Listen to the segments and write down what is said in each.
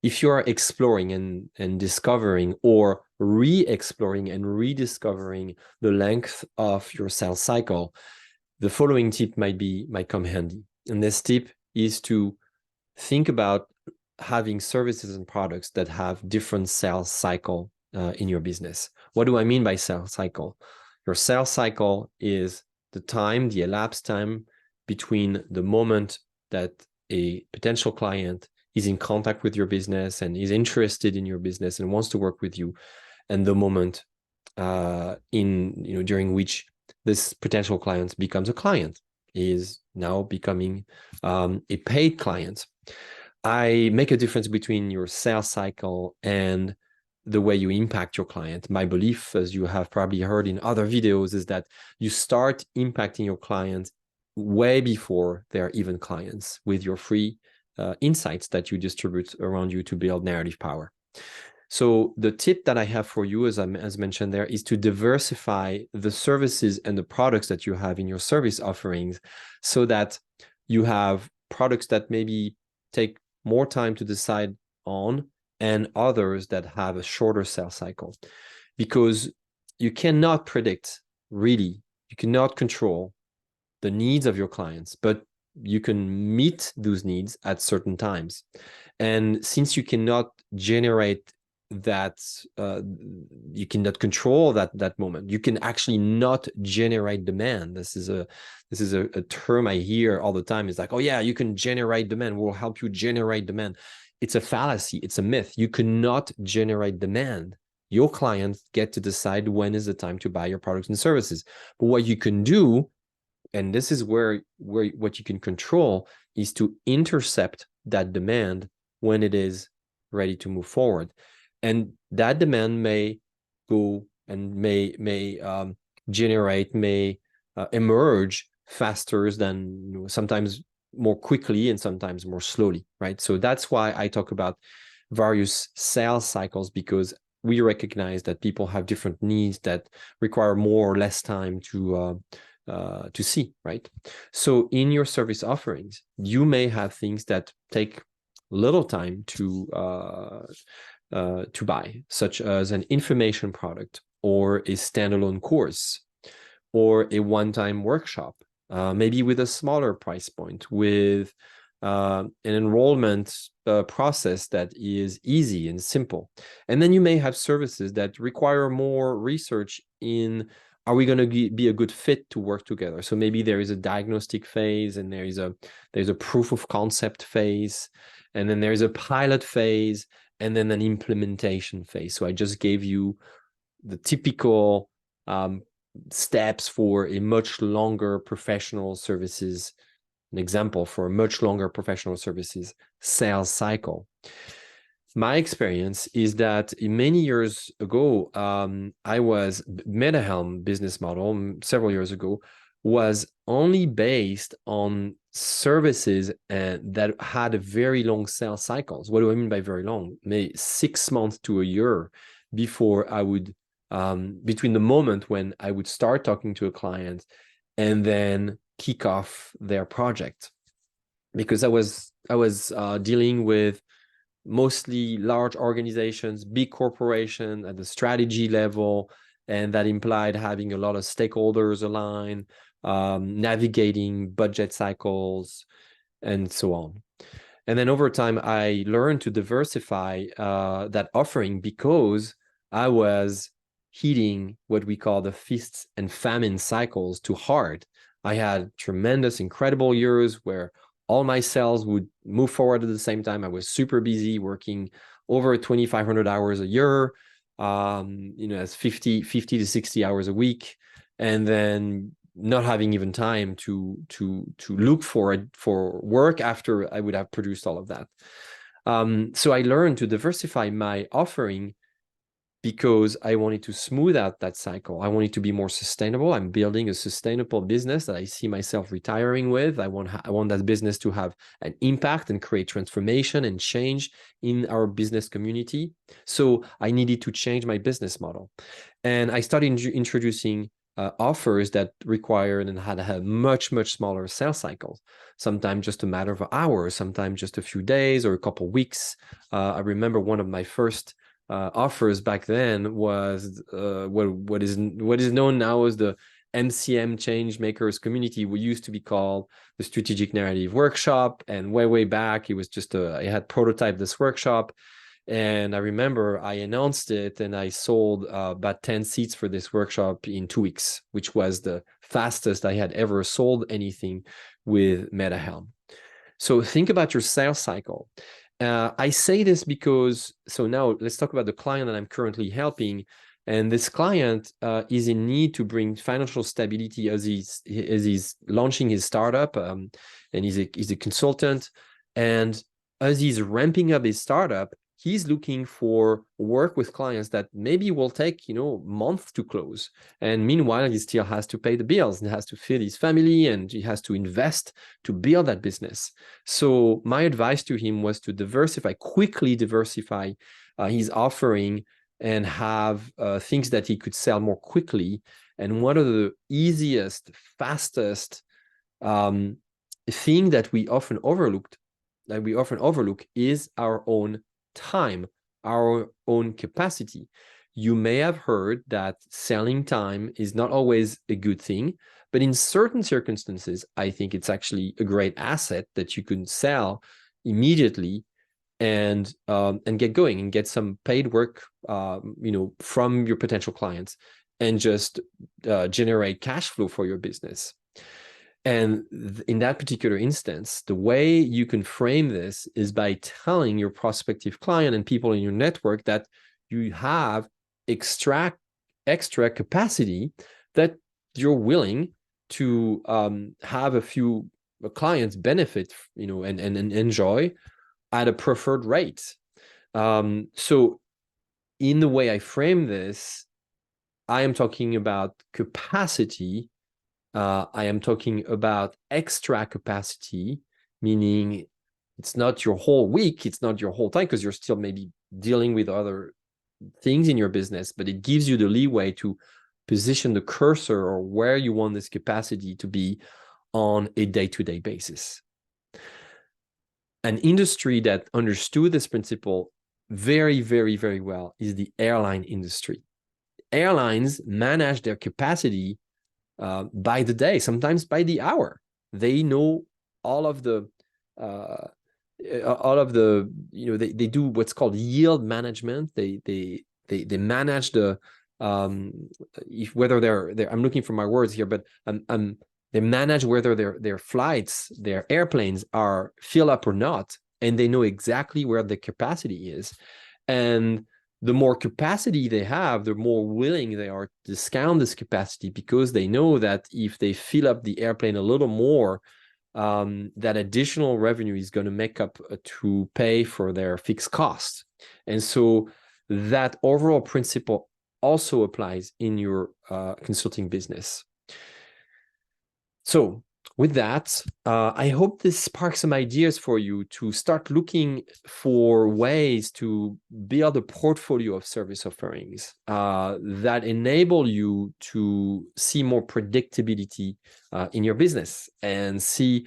if you are exploring and discovering, or re-exploring and rediscovering the length of your sales cycle, the following tip might come handy. And this tip is to think about having services and products that have different sales cycle in your business. What do I mean by sales cycle? Your sales cycle is the elapsed time between the moment that a potential client is in contact with your business and is interested in your business and wants to work with you, and the moment during which this potential client becomes a client, is now becoming a paid client. I make a difference between your sales cycle and the way you impact your client. My belief, as you have probably heard in other videos, is that you start impacting your clients way before they're even clients with your free insights that you distribute around you to build narrative power. So the tip that I have for you, as mentioned there, is to diversify the services and the products that you have in your service offerings, so that you have products that maybe take more time to decide on and others that have a shorter sales cycle. Because you cannot predict, really, you cannot control the needs of your clients, but you can meet those needs at certain times. And since you cannot generate that, you cannot control that moment, you can actually not generate demand. This is a term I hear all the time. It's like, oh yeah, you can generate demand, we'll help you generate demand. It's a fallacy, it's a myth. You cannot generate demand. Your clients get to decide when is the time to buy your products and services. But what you can do, and this is where what you can control, is to intercept that demand when it is ready to move forward. And that demand may go and may emerge faster than, sometimes more quickly and sometimes more slowly, right? So that's why I talk about various sales cycles, because we recognize that people have different needs that require more or less time to see, right? So in your service offerings, you may have things that take little time to buy, such as an information product, or a standalone course, or a one-time workshop, maybe with a smaller price point, with an enrollment process that is easy and simple. And then you may have services that require more research in, are we going to be a good fit to work together? So maybe there is a diagnostic phase, and there's a proof of concept phase, and then there's a pilot phase, and then an implementation phase. So I just gave you the typical steps for a much longer professional services, an example for a much longer professional services sales cycle. My experience is that many years ago, MetaHelm business model several years ago was only based on services that had a very long sales cycles. What do I mean by very long? Maybe 6 months to a year before I would, between the moment when I would start talking to a client and then kick off their project. Because I was dealing with mostly large organizations, big corporation at the strategy level, and that implied having a lot of stakeholders aligned, navigating budget cycles, and so on. And then over time, I learned to diversify that offering, because I was hitting what we call the feast and famine cycles too hard. I had tremendous, incredible years where all my sales would move forward at the same time. I was super busy, working over 2,500 hours a year, as 50 to 60 hours a week, and then not having even time to look for work after I would have produced all of that. So I learned to diversify my offering, because I wanted to smooth out that cycle. I wanted to be more sustainable. I'm building a sustainable business that I see myself retiring with. I want that business to have an impact and create transformation and change in our business community. So I needed to change my business model. And I started introducing offers that required and had a much, much smaller sales cycles, sometimes just a matter of hours, sometimes just a few days or a couple of weeks. I remember one of my first offers back then was what is known now as the MCM Change Makers Community. We used to be called the Strategic Narrative Workshop, and way back it was just I had prototyped this workshop. And I remember I announced it and I sold about 10 seats for this workshop in 2 weeks, which was the fastest I had ever sold anything with MetaHelm. So think about your sales cycle. I say this because, so now let's talk about the client that I'm currently helping. And this client is in need to bring financial stability as he's launching his startup, and he's a consultant. And as he's ramping up his startup, he's looking for work with clients that maybe will take, months to close. And meanwhile, he still has to pay the bills and has to feed his family and he has to invest to build that business. So my advice to him was to quickly diversify his offering and have things that he could sell more quickly. And one of the easiest, fastest thing that we often overlook is our own time, our own capacity. You may have heard that selling time is not always a good thing, but in certain circumstances, I think it's actually a great asset that you can sell immediately and get going and get some paid work, from your potential clients and just generate cash flow for your business. And in that particular instance, the way you can frame this is by telling your prospective client and people in your network that you have extra capacity that you're willing to have a few clients benefit, and enjoy at a preferred rate. So in the way I frame this, I am talking about capacity. I am talking about extra capacity, meaning it's not your whole week, it's not your whole time, because you're still maybe dealing with other things in your business, but it gives you the leeway to position the cursor or where you want this capacity to be on a day-to-day basis. An industry that understood this principle very, very, very well is the airline industry. Airlines manage their capacity by the day, sometimes by the hour. They know all of the, they do what's called yield management. They manage the, whether they're, I'm looking for my words here, but they manage whether their flights, their airplanes are filled up or not, and they know exactly where the capacity is. And the more capacity they have, the more willing they are to discount this capacity, because they know that if they fill up the airplane a little more, that additional revenue is going to make up to pay for their fixed costs. And so that overall principle also applies in your consulting business. So with that, I hope this sparks some ideas for you to start looking for ways to build a portfolio of service offerings that enable you to see more predictability in your business and see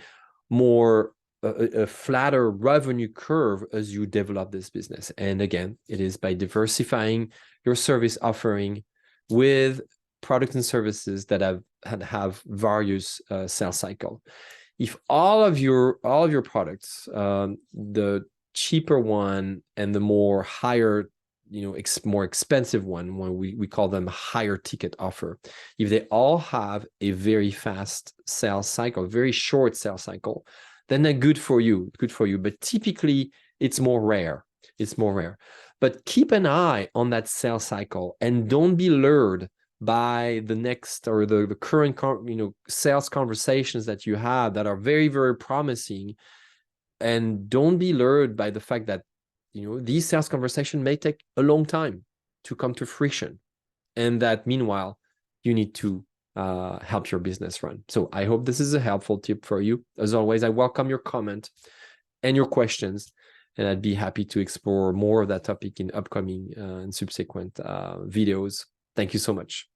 more a flatter revenue curve as you develop this business. And again, it is by diversifying your service offering with products and services that have various sales cycle. If all of your products, the cheaper one and the more higher, more expensive one, when we call them higher ticket offer, if they all have a very fast sales cycle, very short sales cycle, then they're good for you. But typically it's more rare. But keep an eye on that sales cycle and don't be lured by the next or the current sales conversations that you have that are very, very promising, and don't be lured by the fact that these sales conversations may take a long time to come to fruition, and that meanwhile you need to help your business run. So I hope this is a helpful tip for you. As always, I welcome your comment and your questions, and I'd be happy to explore more of that topic in upcoming and subsequent videos. Thank you so much.